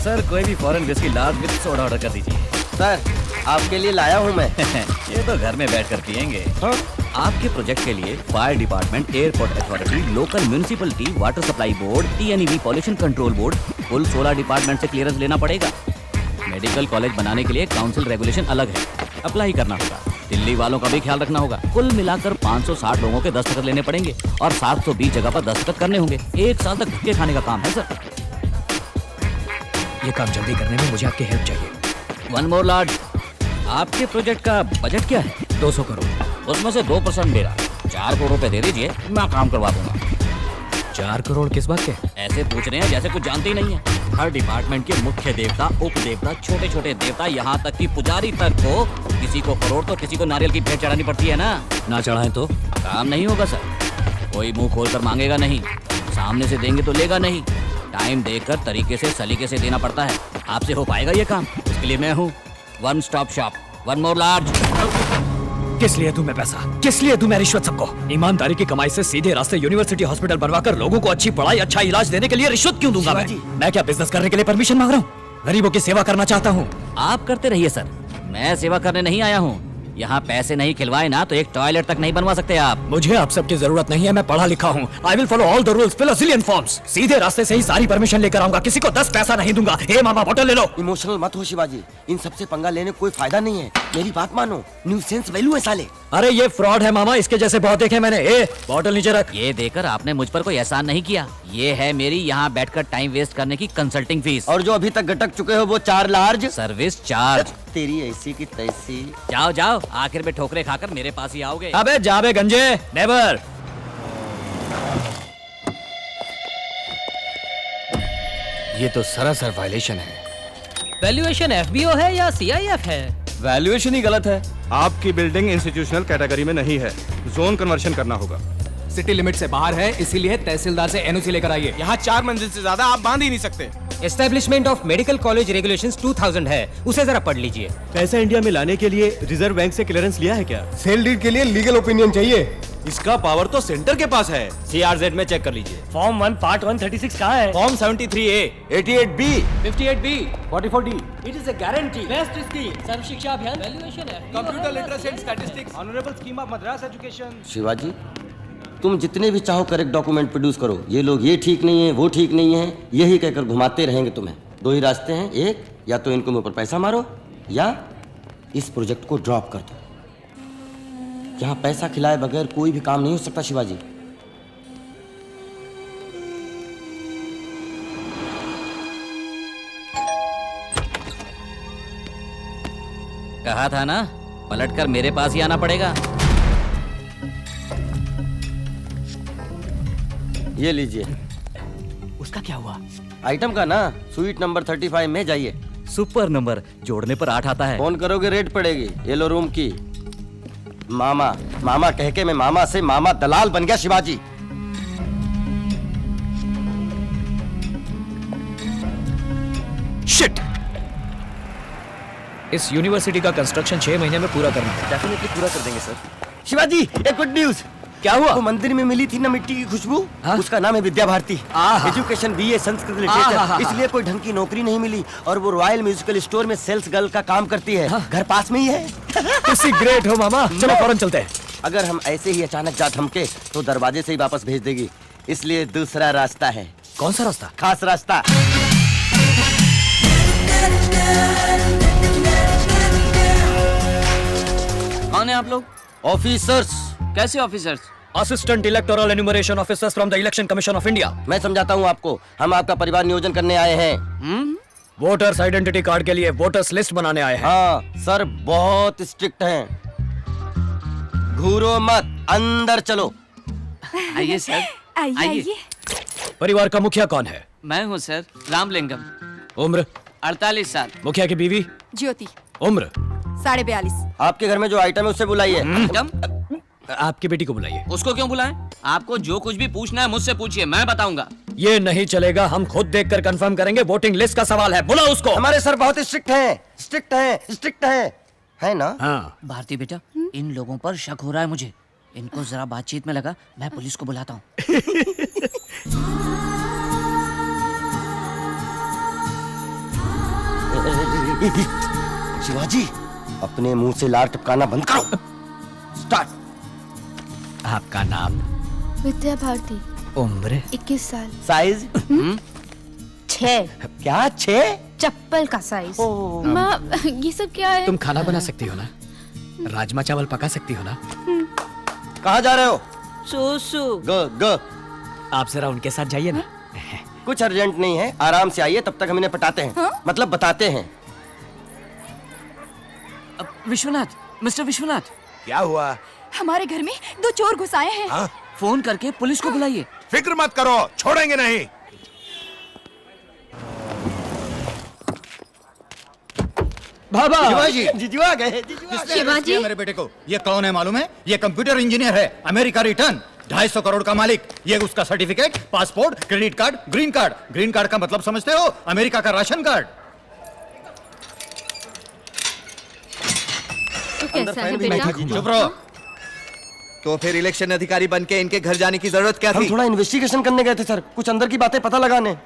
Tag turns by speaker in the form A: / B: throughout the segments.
A: Sir कोई भी foreign whisky large with soda order कर दीजिए।
B: सर आपके लिए लाया हूँ मैं।
A: ये तो घर में बैठकर पियेंगे।
B: हाँ?
A: आपके प्रोजेक्ट के लिए fire department, airport authority, local municipality, water supply board, TNEB pollution control board, कुल 16 डिपार्टमेंट से क्लियरेंस लेना पड़ेगा। मेडिकल कॉलेज बनाने के लिए काउंसिल रेगुलेशन अलग है, अप्लाई करना होगा। दिल्ली वालों का भी ख्याल रखना होगा। कुल मिलाकर 560 लोगों के दस्तखत लेने पड़ेंगे और 720 जगह पर दस्तखत करने होंगे। 1 साल तक धक्के खाने का काम है सर।
C: ये काम जल्दी करने में मुझे आपकी हेल्प चाहिए।
A: वन मोर लॉर्ड, आपके प्रोजेक्ट का बजट क्या है?
C: 200 करोड़।
A: उसमें से 2% मेरा। 4 करोड़ रुपए दे दीजिए, मैं काम करवा दूंगा।
C: 4 करोड़ किस बात के?
A: ऐसे पूछ रहे हैं जैसे कुछ जानते ही नहीं है। हर डिपार्टमेंट के मुख्य देवता, उप देवता, छोटे छोटे देवता, यहाँ तक कि पुजारी तक को किसी को करोड़ तो किसी को नारियल की भेंट चढ़ानी पड़ती है ना।
C: ना चढ़ाएं तो
A: काम नहीं होगा सर। कोई मुंह खोलकर मांगेगा नहीं, सामने से देंगे तो लेगा नहीं। टाइम देकर तरीके से सलीके से देना पड़ता है। आपसे हो पाएगा ये काम? उसके लिए मैं हूँ। One stop shop, one more large.
C: किस लिए दूं मैं पैसा? किस लिए दूं मैं रिश्वत सबको? ईमानदारी की कमाई से सीधे रास्ते यूनिवर्सिटी हॉस्पिटल बनवाकर लोगों को अच्छी पढ़ाई, अच्छा इलाज देने के लिए रिश्वत क्यों दूंगा मैं क्या बिजनेस करने के लिए परमिशन मांग रहा हूँ? गरीबों की सेवा करना चाहता हूँ।
A: आप करते रहिए सर, मैं सेवा करने नहीं आया हूँ। यहाँ पैसे नहीं खिलवाए ना तो एक टॉयलेट तक नहीं बनवा सकते आप।
C: मुझे आप सबकी जरूरत नहीं है, मैं पढ़ा लिखा हूँ। I will follow all the rules, fill a zillion forms. सीधे रास्ते से ही सारी परमिशन लेकर आऊंगा, किसी को 10 पैसा नहीं दूंगा। हे मामा बोतल ले लो।
B: इमोशनल मत हो शिवाजी, इन सबसे पंगा लेने कोई फायदा नहीं है। मेरी बात मानो, न्यू सेंस वैल्यू है साले।
C: अरे ये फ्रॉड है मामा, इसके जैसे बहुत देखे मैंने। ए बोतल नीचे रख।
A: ये देकर आपने मुझ पर कोई एहसान नहीं किया। ये है मेरी यहाँ बैठकर टाइम वेस्ट करने की कंसल्टिंग फीस।
B: और जो अभी तक गटक चुके हो वो 4 लार्ज
A: सर्विस चार्ज।
B: तेरी ऐसी की तैसी।
A: जाओ जाओ, आखिर में ठोकरे खाकर मेरे पास ही आओगे।
C: अबे जाबे गंजे, नेवर। ये तो सरासर वायलेशन है।
D: वैल्यूएशन FBO है या CIF है?
E: वैल्यूएशन ही गलत है। आपकी बिल्डिंग इंस्टीट्यूशनल कैटेगरी में नहीं है, जोन कन्वर्शन करना होगा।
F: सिटी लिमिट से बाहर है, इसीलिए तहसीलदार से NOC लेकर आइए।
E: यहाँ 4 मंजिल से ज्यादा आप बांध ही नहीं सकते।
D: Establishment of medical college regulations 2000 है, उसे जरा पढ़ लीजिए।
G: पैसा इंडिया में लाने के लिए रिजर्व बैंक से क्लियरेंस लिया है क्या?
H: सेल डीड के लिए लीगल ओपिनियन चाहिए।
G: इसका पावर तो सेंटर के पास है।
C: CRZ में चेक कर लीजिए।
G: फॉर्म 1 पार्ट 136 कहाँ है?
C: Form 73A,
B: 88B,
D: 58B,
H: 44D।
D: It is a guarantee. Best scheme, Sarva Shiksha Abhiyan, valuation है,
E: computer literacy and statistics, honourable scheme of Madras education.
B: Shivaji तुम जितने भी चाहो करेक्ट डॉक्यूमेंट प्रोड्यूस करो। ये लोग ये ठीक नहीं है, वो ठीक नहीं है, यही कहकर घुमाते रहेंगे तुम्हें। 2 ही रास्ते हैं, एक या तो इनको मुंह पर पैसा मारो या इस प्रोजेक्ट को ड्रॉप कर दो। यहाँ पैसा खिलाए बगैर कोई भी काम नहीं हो सकता शिवाजी।
A: कहा था ना, पलटकर मेरे पास ही आना पड़ेगा।
B: ये लीजिए।
C: उसका क्या हुआ?
B: आइटम का ना, स्वीट नंबर 35 में जाइए।
A: सुपर नंबर, जोड़ने पर 8 आता है।
B: फोन करोगे रेट पड़ेगी। येलो रूम की। मामा मामा कह के मैं मामा से मामा दलाल बन गया शिवाजी।
C: शिट! इस यूनिवर्सिटी का कंस्ट्रक्शन 6 महीने में पूरा करना है।
G: डेफिनेटली पूरा कर देंगे सर।
B: शिवाजी एक गुड न्यूज।
C: क्या हुआ?
B: वो मंदिर में मिली थी ना मिट्टी की खुशबू, उसका नाम है Vidya Bharati. Education BA Sanskrit literature, इसलिए कोई ढंग की नौकरी नहीं मिली और वो रॉयल म्यूजिकल स्टोर में सेल्स गर्ल का काम करती है। घर पास में ही है।
C: किसी ग्रेट हो मामा, चलो फौरन चलते हैं।
B: अगर हम ऐसे ही अचानक जा थमके तो दरवाजे से ही वापस भेज देगी, इसलिए दूसरा रास्ता है।
C: कौन सा रास्ता?
B: खास रास्ता।
A: कौन है आप लोग?
B: ऑफिसर्स।
A: कैसे officers?
C: Assistant electoral enumeration officers from the election commission of India.
B: मैं समझाता हूँ आपको, हम आपका परिवार नियोजन करने आए हैं।
C: वोटर्स आइडेंटिटी कार्ड के लिए वोटर्स लिस्ट बनाने आए हैं।
B: हाँ सर, बहुत स्ट्रिक्ट हैं। घूरो मत, अंदर चलो।
A: आइए सर,
I: आइए।
C: परिवार का मुखिया कौन है?
A: मैं हूँ सर, रामलिंगम।
C: उम्र?
A: 48 साल।
C: मुखिया की बीवी?
I: ज्योति।
C: उम्र?
I: 42.5।
B: आपके घर में जो आइटम है उससे बुलाइए।
C: आपकी बेटी को बुलाइए।
A: उसको क्यों बुलाएं? आपको जो कुछ भी पूछना है मुझसे पूछिए, मैं बताऊंगा।
C: ये नहीं चलेगा, हम खुद देखकर कंफर्म करेंगे। वोटिंग लिस्ट का सवाल है, बुलाओ उसको।
B: हमारे सर बहुत स्ट्रिक्ट हैं, स्ट्रिक्ट हैं, स्ट्रिक्ट हैं, है ना?
C: हाँ।
A: भारती बेटा, इन लोगों पर शक हो रहा है मुझे। इनको जरा बातचीत में लगा, मैं पुलिस को बुलाता हूँ।
B: शिवाजी, अपने मुंह से लार टपकाना बंद करो। स्टार्ट।
C: आपका नाम?
I: विद्या भारती,
C: उम्र?
I: 21 साल।
B: साइज?
I: 6।
B: क्या 6?
I: चप्पल का साइज। माँ, ये सब क्या है?
C: तुम खाना बना सकती हो ना? राजमा चावल पका सकती हो ना?
B: कहाँ जा रहे हो?
A: सुसु।
B: ग ग।
C: आप जरा उनके साथ जाइए ना।
B: कुछ अर्जेंट नहीं है, आराम से आइए, तब तक हम इन्हें पटाते हैं। मतलब बताते हैं।
A: विश्वनाथ, मिस्टर विश्वनाथ,
J: क्या हुआ?
I: हमारे घर में 2 चोर घुस आए हैं।
J: हाँ?
A: फोन करके पुलिस को बुलाइए।
J: फिक्र मत करो, छोड़ेंगे नहीं।
C: बाबा,
B: शिवाजी, जीजू आ गए।
K: शिवाजी, मेरे बेटे को ये कौन है मालूम है? ये कंप्यूटर इंजीनियर है, अमेरिका रिटर्न, 250 करोड़ का मालिक। ये उसका certificate, passport, credit card, green card. Green card का मतलब समझते हो? अमेरिका का राशन कार्ड।
I: तो कैसा है बेटा?
K: चुप रहो।
G: तो फिर इलेक्शन अधिकारी बन के इनके घर जाने की जरूरत क्या
B: हम
G: थी?
B: थोड़ा इन्वेस्टिगेशन करने गए थे सर, कुछ अंदर की बातें पता लगाने।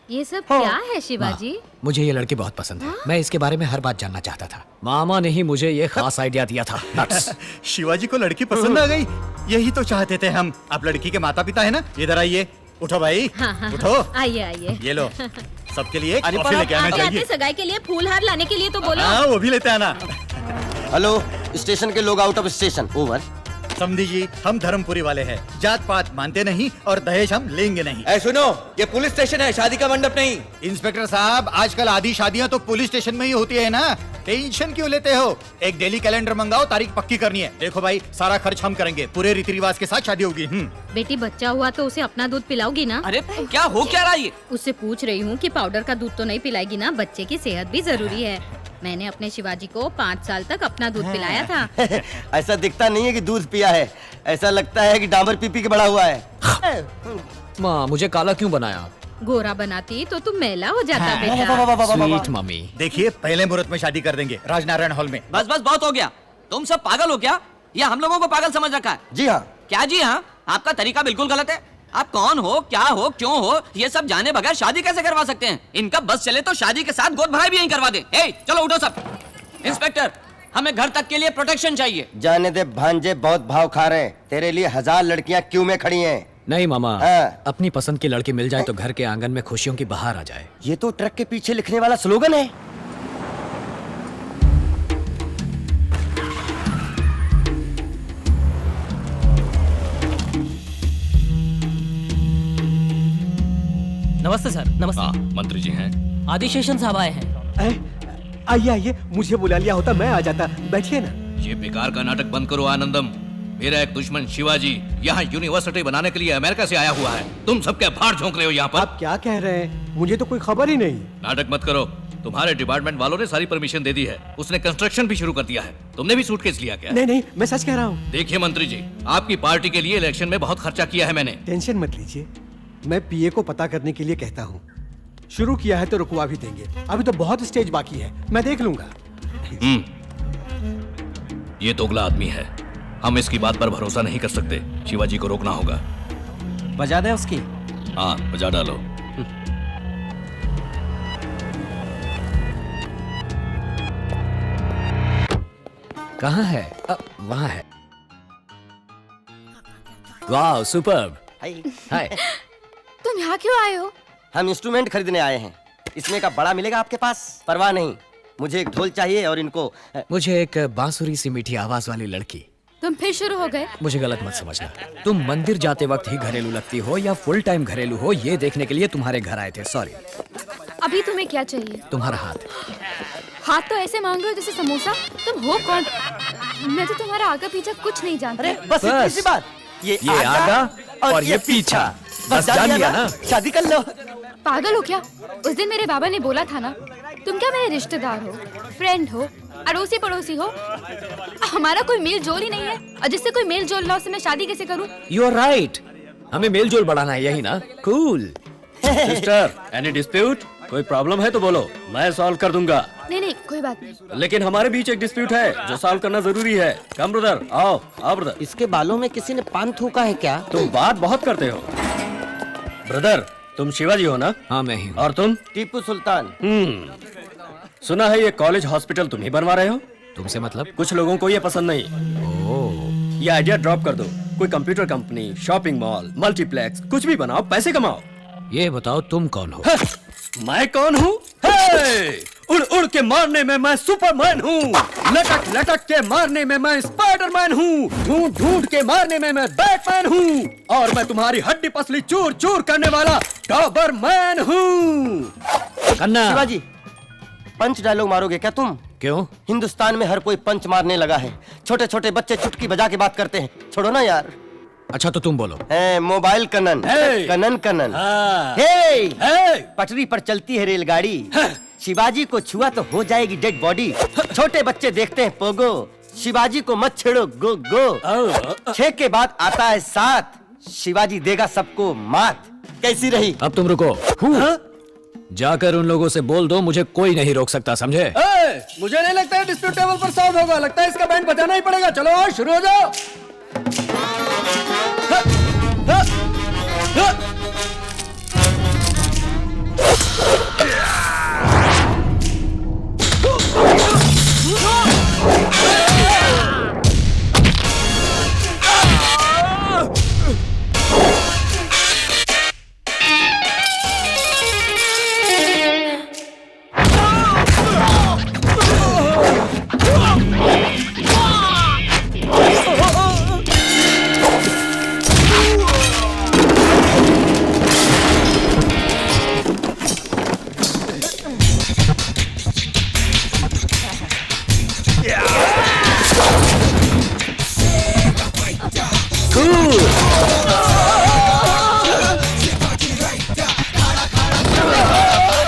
I: ये सब क्या है शिवाजी?
C: मुझे ये लड़की बहुत पसंद है। मैं इसके बारे में हर बात जानना चाहता था। मामा ने ही मुझे ये खास आइडिया दिया था। Nuts।
K: शिवाजी को लड़की पसंद आ गई, यही तो चाहते थे हम। आप लड़की के माता पिता है ना? इधर आइए। उठो भाई, उठो।
I: आइए आइए।
K: ये लो, सबके लिए कॉफी लेके आना चाहिए।
I: सगाई के लिए फूल हार लाने के लिए तो बोलो।
K: हाँ, वो भी लेते आना।
B: हेलो, स्टेशन के लोग आउट ऑफ स्टेशन। ओवर।
K: समझी जी, हम धर्मपुरी वाले हैं, जात पात मानते नहीं और दहेज हम लेंगे नहीं।
G: ऐ सुनो, ये पुलिस स्टेशन है, शादी का मंडप नहीं।
K: इंस्पेक्टर साहब, आजकल आधी शादियां तो पुलिस स्टेशन में ही होती है ना, टेंशन क्यों लेते हो? एक डेली कैलेंडर मंगाओ, तारीख पक्की करनी है। देखो भाई, सारा खर्च हम करेंगे, पूरे रीति रिवाज के साथ शादी होगी।
I: बेटी बच्चा हुआ तो उसे अपना दूध पिलाओगी ना?
A: अरे क्या हो क्या रहा है ये?
I: उससे पूछ रही हूँ कि पाउडर का दूध तो नहीं पिलाएगी ना? बच्चे की सेहत भी जरूरी है। मैंने अपने शिवाजी को 5 साल तक अपना दूध पिलाया था।
B: ऐसा दिखता नहीं है कि दूध पिया है, ऐसा लगता है कि डाबर पी के बड़ा हुआ है।
C: माँ, मुझे काला क्यों बनाया?
I: गोरा बनाती तो तुम मैला हो जाता बेटा।
C: Sweet mummy.
K: देखिए, पहले मुहूर्त में शादी कर देंगे, राजनारायण हॉल में।
A: बस बस बहुत हो गया। तुम सब पागल हो क्या? या हम लोगों को पागल समझ रखा है?
B: जी हाँ।
A: क्या जी हाँ? आपका तरीका बिल्कुल गलत है। आप कौन हो, क्या हो, क्यों हो, ये सब जाने बगैर शादी कैसे करवा सकते हैं? इनका बस चले तो शादी के साथ गोद भराई भी यहीं करवा दे। चलो उठो सब। इंस्पेक्टर, हमें घर तक के लिए प्रोटेक्शन चाहिए।
B: जाने दे भांजे, बहुत भाव खा रहे हैं। तेरे लिए 1000 लड़कियां क्यों में खड़ी हैं।
C: नहीं मामा,
B: हाँ।
C: अपनी पसंद की लड़की मिल जाए तो घर के आंगन में खुशियों की बहार आ जाए।
B: ये तो ट्रक के पीछे लिखने वाला स्लोगन है।
A: नमस्ते सर। नमस्ते।
E: मंत्री जी हैं।
A: आदिशेषन साहब आए हैं।
H: आइए आइए, मुझे बुला लिया होता मैं आ जाता। बैठिए ना।
E: ये बेकार का नाटक बंद करो आनंदम। मेरा एक दुश्मन शिवाजी यहाँ यूनिवर्सिटी बनाने के लिए अमेरिका से आया हुआ है। तुम सबके भाड़ झोंक रहे हो यहाँ पर।
H: आप क्या कह रहे हैं? मुझे तो कोई खबर ही नहीं।
E: नाटक मत करो। तुम्हारे डिपार्टमेंट वालों ने सारी परमिशन दे दी है। उसने कंस्ट्रक्शन भी शुरू कर दिया है। तुमने भी सूटकेस लिया क्या?
H: नहीं नहीं, मैं सच कह रहा हूँ।
E: देखिए मंत्री जी, आपकी पार्टी के लिए इलेक्शन में बहुत खर्चा किया है मैंने।
H: टेंशन मत लीजिए, मैं पीए को पता करने के लिए कहता हूँ। शुरू किया है तो रुकवा भी देंगे। अभी तो बहुत स्टेज बाकी है, मैं देख लूंगा।
E: ये दोगला आदमी है, हम इसकी बात पर भरोसा नहीं कर सकते। शिवाजी को रोकना होगा।
A: बजा दे उसकी।
E: हाँ, बजा डालो।
C: कहाँ है? वहाँ है। वाह, सुपर्ब। हाय।
I: तुम यहाँ क्यों आए हो?
B: हम इंस्ट्रूमेंट खरीदने आए हैं। इसमें का बड़ा मिलेगा आपके पास? परवाह नहीं, मुझे एक ढोल चाहिए और इनको
C: मुझे एक बांसुरी सी मीठी आवाज वाली लड़की।
I: तुम फिर शुरू हो गए?
C: मुझे गलत मत समझना। तुम मंदिर जाते वक्त ही घरेलू लगती हो या फुल टाइम घरेलू हो, ये देखने के लिए तुम्हारे घर आए थे। सॉरी।
I: अभी तुम्हें क्या चाहिए?
C: तुम्हारा हाथ।
I: हाथ तो ऐसे मांग रहे हो जैसे समोसा। तुम हो कौन? मैं तो तुम्हारा आगे पीछे कुछ नहीं जानती।
B: बस इतनी सी बात।
C: ये आगा और ये पीछा। बस जान लिया ना?
B: शादी कर लो।
I: पागल हो क्या? उस दिन मेरे बाबा ने बोला था ना, तुम क्या मेरे रिश्तेदार हो, फ्रेंड हो, अड़ोसी पड़ोसी हो? हमारा कोई मेल जोल ही नहीं है, और जिससे कोई मेल जोल ना उससे मैं शादी कैसे करूं?
C: You are right. हमें मेल जोल बढ़ाना है, यही ना? कूल। Sister, any dispute? कोई प्रॉब्लम है तो बोलो, मैं सॉल्व कर दूंगा।
I: नहीं नहीं, कोई बात नहीं।
C: लेकिन हमारे बीच एक डिस्प्यूट है जो सॉल्व करना जरूरी है। कम ब्रदर, आओ आओ ब्रदर।
B: इसके बालों में किसी ने पान थूका है क्या?
C: तुम बात बहुत करते हो। ब्रदर, तुम शिवाजी हो ना?
F: हाँ मैं ही हूँ।
C: और तुम?
B: टीपू सुल्तान।
C: सुना है ये कॉलेज हॉस्पिटल तुम ही बनवा रहे हो?
F: तुमसे मतलब?
C: कुछ लोगों को ये पसंद नहीं। ये आइडिया ड्रॉप कर दो। कोई computer company, shopping mall, multiplex, कुछ भी बनाओ, पैसे कमाओ।
F: ये बताओ तुम कौन हो?
C: मैं कौन हूँ? उड़ उड़ के मारने में मैं सुपरमैन हूँ, लटक लटक के मारने में मैं स्पाइडरमैन हूँ, ढूंढ ढूंढ के मारने में मैं बैटमैन हूँ, और मैं तुम्हारी हड्डी पसली चूर चूर करने वाला डॉबरमैन हूँ।
F: कन्ना।
B: शिवाजी, पंच डायलॉग मारोगे क्या तुम?
F: क्यों?
B: हिंदुस्तान में हर कोई पंच मारने लगा है। छोटे छोटे बच्चे चुटकी बजा के बात करते हैं। छोड़ो ना यार।
F: अच्छा तो तुम बोलो।
B: मोबाइल कनन।
C: हे।
B: कनन कनन।
C: हाँ।
B: हे।
C: हे।
B: पटरी पर चलती है रेलगाड़ी। शिवाजी को छुआ तो हो जाएगी डेड बॉडी। छोटे बच्चे देखते हैं पोगो। शिवाजी को मत छेड़ो, गो गो। 6 के बाद आता है 7। शिवाजी देगा सबको मात। कैसी रही?
F: अब तुम रुको। जाकर उन लोगों से बोल दो मुझे कोई नहीं रोक सकता, समझे?
C: मुझे नहीं लगता है डिस्प्यूट टेबल पर सॉल्व होगा। लगता है इसका बैंड बजाना ही पड़ेगा। चलो शुरू हो जाओ।